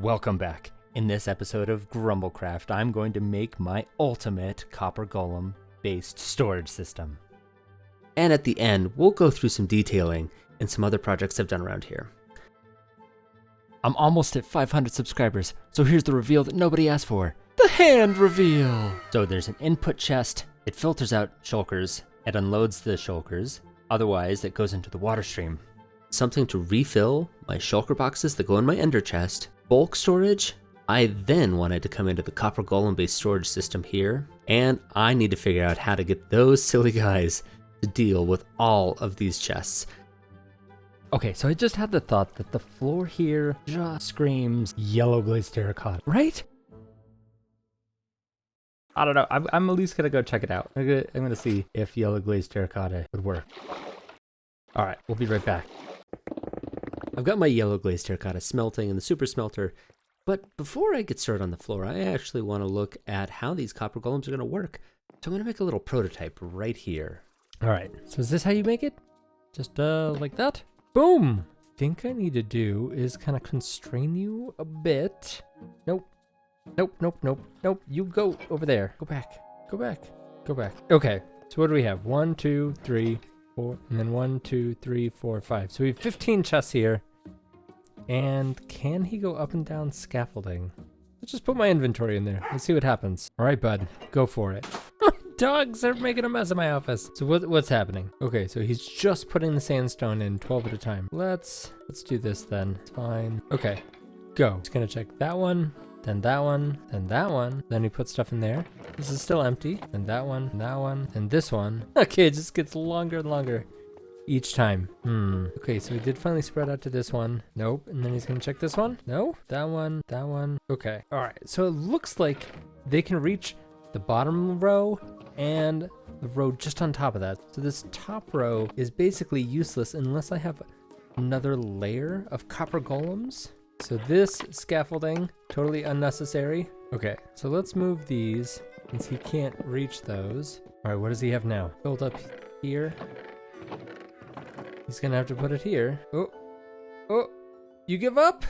Welcome back. In this episode of Grumblecraft, I'm going to make my ultimate copper golem based storage system. And at the end, we'll go through some detailing and some other projects I've done around here. I'm almost at 500 subscribers, so here's the reveal that nobody asked for. The hand reveal! So there's an input chest, it filters out shulkers, it unloads the shulkers, otherwise it goes into the water stream. Something to refill my shulker boxes that go in my ender chest. Bulk storage, I then wanted to come into the copper golem based storage system here, and I need to figure out how to get those silly guys to deal with all of these chests. Okay, so I just had the thought that the floor here just screams yellow glazed terracotta, right? I don't know, I'm at least gonna go check it out. I'm gonna see if yellow glazed terracotta would work. Alright, we'll be right back. I've got my yellow glazed terracotta smelting in the super smelter, but before I get started on the floor, I actually want to look at how these copper golems are going to work. So I'm going to make a little prototype right here. All right, so is this how you make it? Just like that? Boom! Think I need to do is kind of constrain you a bit. Nope. Nope, nope, nope, nope. You go over there. Go back. Go back. Go back. Okay, so what do we have? 1, 2, 3, 4, and then 1, 2, 3, 4, 5. So we have 15 chests here. And can he go up and down scaffolding? Let's just put my inventory in there. Let's see what happens. All right, bud, go for it. Dogs are making a mess of my office. So what's happening? Okay, so he's just putting the sandstone in 12 at a time. Let's do this then. It's fine. Okay, go. Just gonna check that one, then that one, then that one. Then he puts stuff in there. This is still empty. Then that one, and this one. Okay, it just gets longer and longer each time. Okay, so he did finally spread out to this one. Nope. And then he's gonna check this one. No, that one, that one. Okay. All right, so it looks like they can reach the bottom row and the row just on top of that. So this top row is basically useless unless I have another layer of copper golems. So this scaffolding, totally unnecessary. Okay, so let's move these since he can't reach those. All right, what does he have now? Build up here. He's gonna have to put it here. Oh, you give up?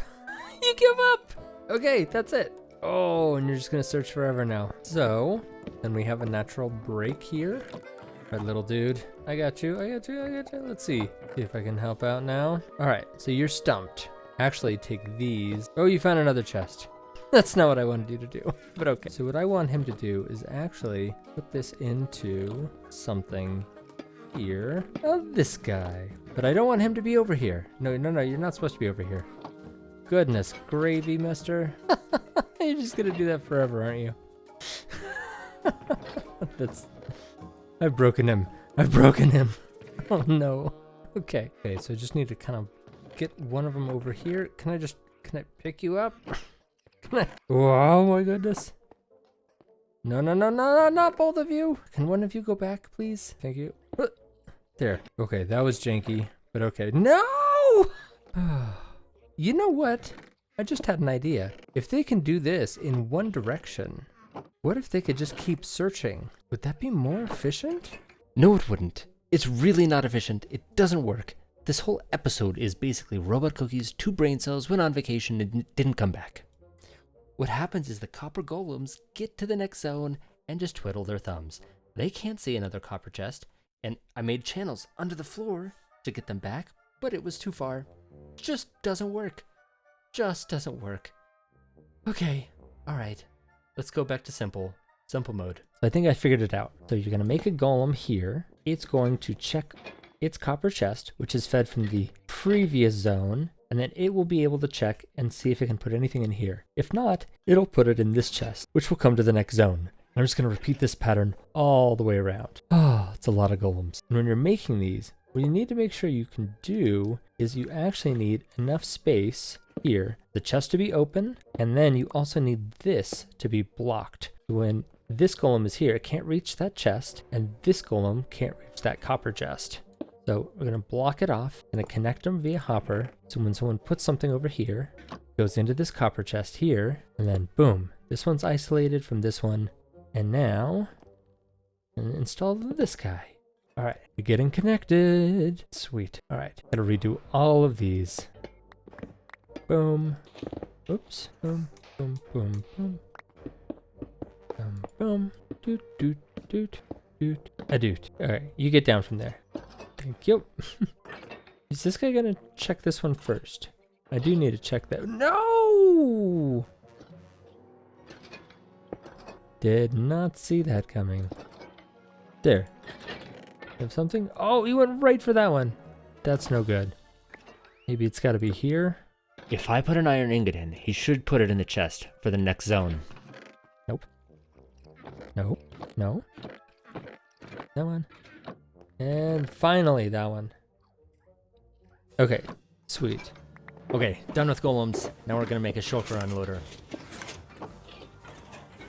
You give up! Okay, that's it. Oh, and you're just gonna search forever now. So, then we have a natural break here. All right, little dude, I got you. Let's see if I can help out now. All right, so you're stumped. Actually, take these. Oh, you found another chest. That's not what I wanted you to do, but okay. So what I want him to do is actually put this into something here. Oh, this guy. But I don't want him to be over here. No, you're not supposed to be over here. Goodness gravy, mister. You're just gonna do that forever, aren't you? I've broken him. Oh no. Okay, so I just need to kind of get one of them over here. Can I pick you up? Oh my goodness. No, not both of you. Can one of you go back, please? Thank you. There. Okay, that was janky, but okay. No! You know what? I just had an idea. If they can do this in one direction, what if they could just keep searching? Would that be more efficient? No, it wouldn't. It's really not efficient. It doesn't work. This whole episode is basically Robot Cookie's 2 brain cells went on vacation and didn't come back. What happens is the copper golems get to the next zone and just twiddle their thumbs. They can't see another copper chest. And I made channels under the floor to get them back, but it was too far. Just doesn't work. Okay, all right. Let's go back to simple mode. So I think I figured it out. So you're gonna make a golem here. It's going to check its copper chest, which is fed from the previous zone, and then it will be able to check and see if it can put anything in here. If not, it'll put it in this chest, which will come to the next zone. I'm just going to repeat this pattern all the way around. Oh, it's a lot of golems. And when you're making these, what you need to make sure you can do is you actually need enough space here, the chest to be open, and then you also need this to be blocked. When this golem is here, it can't reach that chest, and this golem can't reach that copper chest. So we're going to block it off, going to connect them via hopper, so when someone puts something over here, it goes into this copper chest here, and then boom, this one's isolated from this one. And now, install this guy. All right, you're getting connected. Sweet. All right, gotta redo all of these. Boom, Oops. Boom, boom, boom, boom. Boom, boom. Doot, doot, doot, doot. A doot. Alright, you get down from there. Thank you. Is this guy gonna check this one first? I do need to check that. No! Did not see that coming. There. Have something? Oh, he went right for that one. That's no good. Maybe it's gotta be here. If I put an iron ingot in, he should put it in the chest for the next zone. Nope. Nope. No. That one. And finally, that one. Okay, sweet. Okay, done with golems. Now we're gonna make a shulker unloader.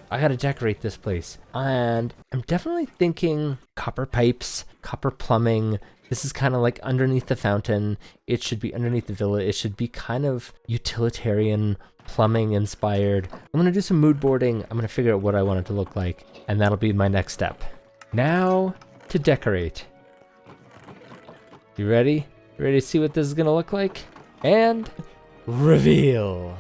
I gotta decorate this place. And I'm definitely thinking copper pipes, copper plumbing. This is kind of like underneath the fountain. It should be underneath the villa. It should be kind of utilitarian, plumbing inspired. I'm gonna do some mood boarding. I'm gonna figure out what I want it to look like. And that'll be my next step. Now to decorate. You ready? You ready to see what this is gonna look like? And reveal.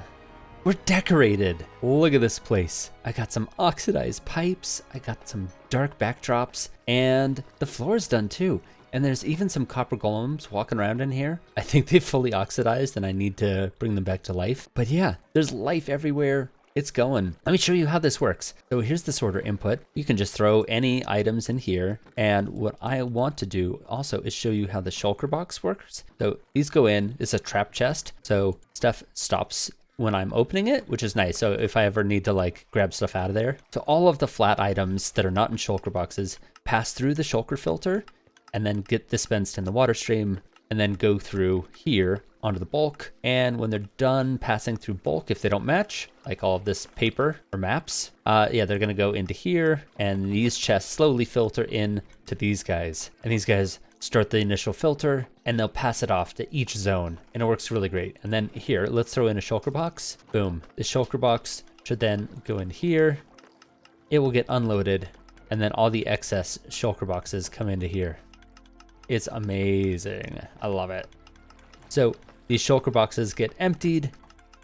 We're decorated. Look at this place. I got some oxidized pipes. I got some dark backdrops, and the floor is done too. And there's even some copper golems walking around in here. I think they've fully oxidized and I need to bring them back to life. But yeah, there's life everywhere. It's going. Let me show you how this works. So here's the sorter input. You can just throw any items in here. And what I want to do also is show you how the shulker box works. So these go in, it's a trap chest. So stuff stops when I'm opening it, which is nice. So if I ever need to like grab stuff out of there. So all of the flat items that are not in shulker boxes pass through the shulker filter and then get dispensed in the water stream and then go through here onto the bulk. And when they're done passing through bulk, if they don't match, like all of this paper or maps, yeah, they're gonna go into here, and these chests slowly filter in to these guys. And these guys start the initial filter, and they'll pass it off to each zone, and it works really great. And then here, let's throw in a shulker box. Boom. The shulker box should then go in here. It will get unloaded, and then all the excess shulker boxes come into here. It's amazing. I love it. So these shulker boxes get emptied.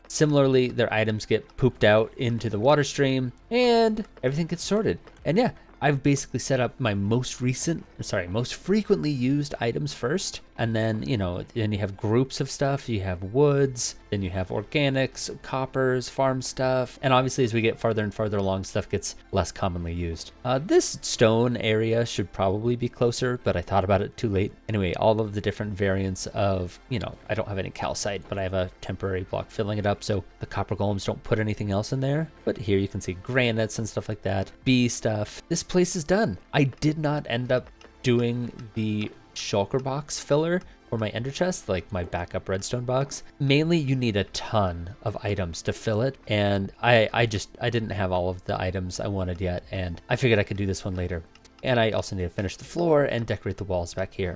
Similarly, their items get pooped out into the water stream, and everything gets sorted. And yeah, I've basically set up my most frequently used items first. And then, you know, then you have groups of stuff. You have woods, then you have organics, coppers, farm stuff. And obviously as we get farther and farther along, stuff gets less commonly used. This stone area should probably be closer, but I thought about it too late. Anyway, all of the different variants of, you know, I don't have any calcite, but I have a temporary block filling it up. So the copper golems don't put anything else in there. But here you can see granites and stuff like that, bee stuff. This place is done. I did not end up doing the shulker box filler or my ender chest, like my backup redstone box. Mainly you need a ton of items to fill it, and I didn't have all of the items I wanted yet, and I figured I could do this one later. And I also need to finish the floor and decorate the walls back here.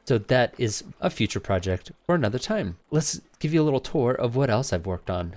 So that is a future project for another time. Let's give you a little tour of what else I've worked on.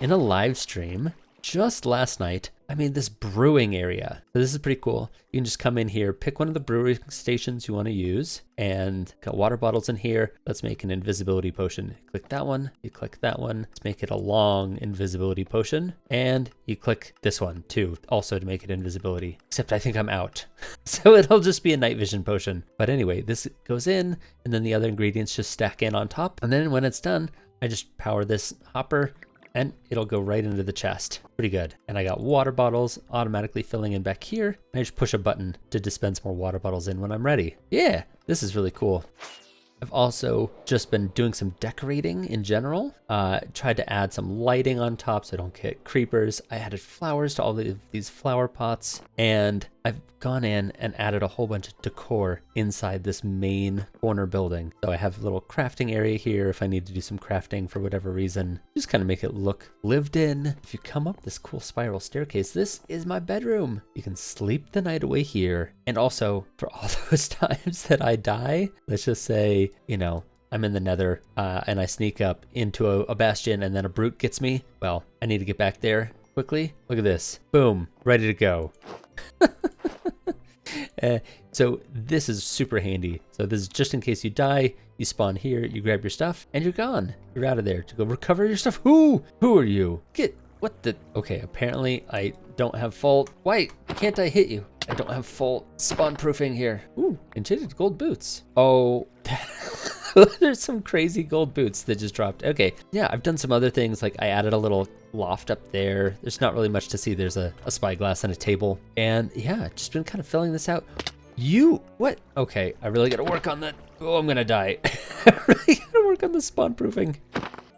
In a live stream just last night, I made this brewing area. So this is pretty cool. You can just come in here, pick one of the brewing stations you want to use, and got water bottles in here. Let's make an invisibility potion. Click that one, you click that one. Let's make it a long invisibility potion. And you click this one too, also to make it invisibility. Except I think I'm out. So it'll just be a night vision potion. But anyway, this goes in, and then the other ingredients just stack in on top. And then when it's done, I just power this hopper, and it'll go right into the chest. Pretty good. And I got water bottles automatically filling in back here. I just push a button to dispense more water bottles in when I'm ready. Yeah, this is really cool. I've also just been doing some decorating in general. Tried to add some lighting on top so I don't get creepers. I added flowers to all of these flower pots, and I've gone in and added a whole bunch of decor inside this main corner building. So I have a little crafting area here if I need to do some crafting for whatever reason. Just kind of make it look lived in. If you come up this cool spiral staircase, this is my bedroom. You can sleep the night away here. And also for all those times that I die, let's just say, you know, I'm in the nether and I sneak up into a bastion and then a brute gets me. Well, I need to get back there quickly. Look at this. Boom. Ready to go. So this is super handy. So this is just in case you die, You spawn here, you grab your stuff, and you're gone. You're out of there to go recover your stuff. Who are you? What the? Okay, apparently I don't have fault. Why can't I hit you? I don't have fault. Spawn proofing here. Ooh, enchanted gold boots. Oh, there's some crazy gold boots that just dropped. Okay, yeah, I've done some other things. Like I added a little loft up there. There's not really much to see. There's a spyglass and a table. And yeah, just been kind of filling this out. What? Okay, I really gotta work on that. Oh, I'm gonna die. I really gotta work on the spawn proofing.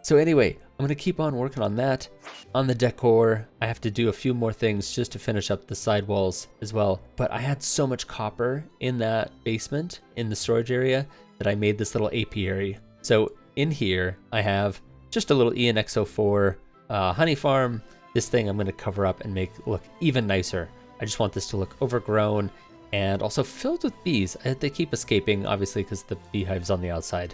So anyway, I'm gonna keep on working on that. On the decor, I have to do a few more things just to finish up the sidewalls as well. But I had so much copper in that basement, in the storage area, that I made this little apiary. So in here, I have just a little ENX04 honey farm. This thing I'm gonna cover up and make look even nicer. I just want this to look overgrown and also filled with bees. They keep escaping, obviously, because the beehive's on the outside.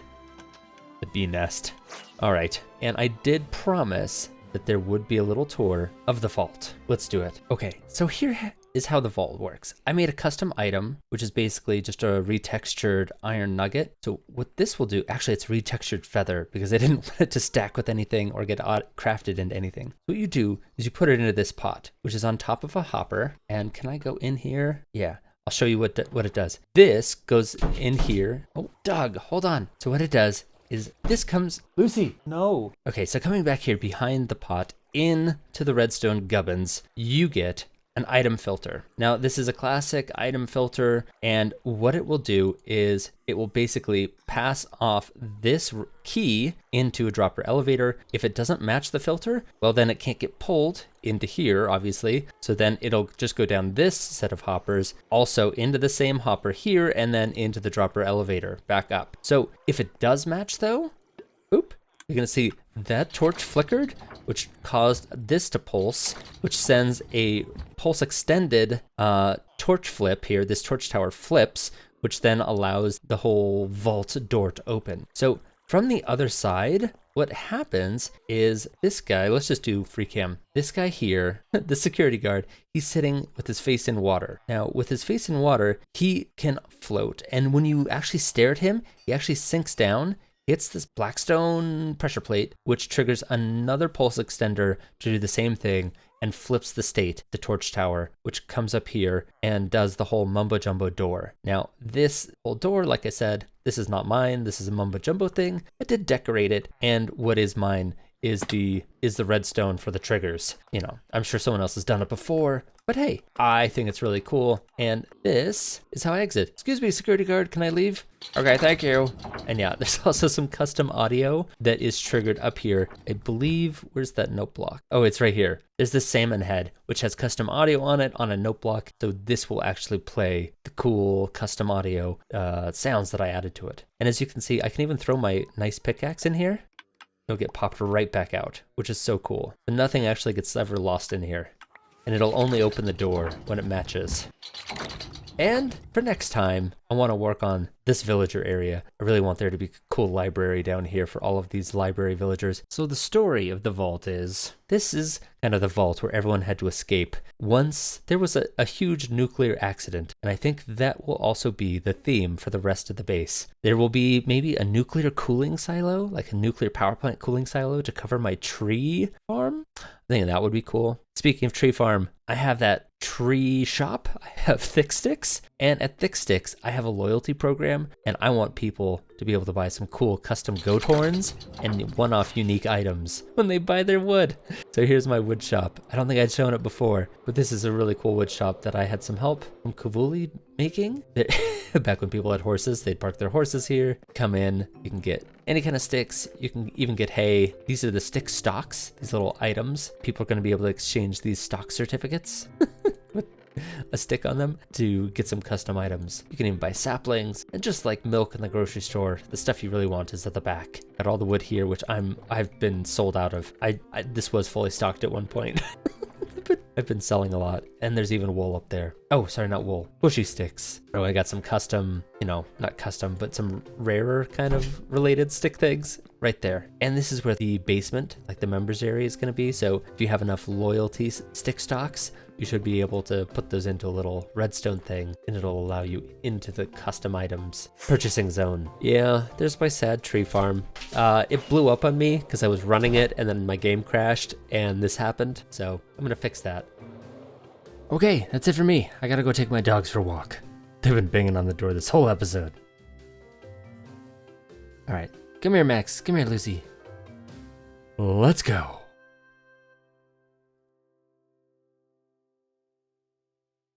The bee nest. All right, and I did promise that there would be a little tour of the vault. Let's do it. Okay, so here is how the vault works. I made a custom item, which is basically just a retextured iron nugget. So what this will do, actually it's retextured feather because I didn't want it to stack with anything or get crafted into anything. What you do is you put it into this pot, which is on top of a hopper. And can I go in here? Yeah. I'll show you what it does. This goes in here. Oh, Doug, hold on. So what it does is this comes, Lucy, no. Okay, so coming back here behind the pot into the redstone gubbins, you get an item filter. Now, this is a classic item filter, and what it will do is it will basically pass off this key into a dropper elevator. If it doesn't match the filter, well, then it can't get pulled into here, obviously. So then it'll just go down this set of hoppers, also into the same hopper here, and then into the dropper elevator, back up. So if it does match though, oop, you're gonna see that torch flickered, which caused this to pulse, which sends a pulse extended torch flip here. This torch tower flips, which then allows the whole vault door to open. So from the other side, what happens is this guy, let's just do free cam. This guy here, the security guard, he's sitting with his face in water. Now, with his face in water, he can float. And when you actually stare at him, he actually sinks down, hits this blackstone pressure plate, which triggers another pulse extender to do the same thing and flips the state, the torch tower, which comes up here and does the whole mumbo jumbo door. Now, this whole door, like I said, this is not mine. This is a mumbo jumbo thing. I did decorate it, and what is mine is the redstone for the triggers. You know, I'm sure someone else has done it before, but hey, I think it's really cool. And this is how I exit. Excuse me, security guard, can I leave? Okay, thank you. And yeah, there's also some custom audio that is triggered up here. I believe, where's that note block? Oh, it's right here. There's this salmon head, which has custom audio on it on a note block. So this will actually play the cool custom audio sounds that I added to it. And as you can see, I can even throw my nice pickaxe in here. It'll get popped right back out, which is so cool. But nothing actually gets ever lost in here. And it'll only open the door when it matches. And for next time, I want to work on this villager area. I really want there to be a cool library down here for all of these library villagers. So the story of the vault is, this is kind of the vault where everyone had to escape. Once there was a huge nuclear accident, and I think that will also be the theme for the rest of the base. There will be maybe a nuclear cooling silo, like a nuclear power plant cooling silo to cover my tree farm. I think that would be cool. Speaking of tree farm, I have that tree shop. I have Thick Sticks, and at Thick Sticks, I have a loyalty program, and I want people to be able to buy some cool custom goat horns and one-off unique items when they buy their wood. So here's my wood shop. I don't think I'd shown it before, but this is a really cool wood shop that I had some help from Kavuli making. Back when people had horses, they'd park their horses here, come in, you can get any kind of sticks, you can even get hay. These are the stick stocks, these little items. People are going to be able to exchange these stock certificates with a stick on them to get some custom items. You can even buy saplings, and just like milk in the grocery store, the stuff you really want is at the back. Got all the wood here, which I've been sold out of. This was fully stocked at one point. But I've been selling a lot. And there's even wool up there. Oh, sorry, not wool. Bushy sticks. Oh, I got some custom, not custom, but some rarer kind of related stick things right there. And this is where the basement, like the members area, is going to be. So if you have enough loyalty stick stocks, you should be able to put those into a little redstone thing, and it'll allow you into the custom items purchasing zone. Yeah, there's my sad tree farm. It blew up on me because I was running it and then my game crashed and this happened. So I'm gonna fix that. Okay, that's it for me. I gotta go take my dogs for a walk. They've been banging on the door this whole episode. All right, come here, Max. Come here, Lucy. Let's go.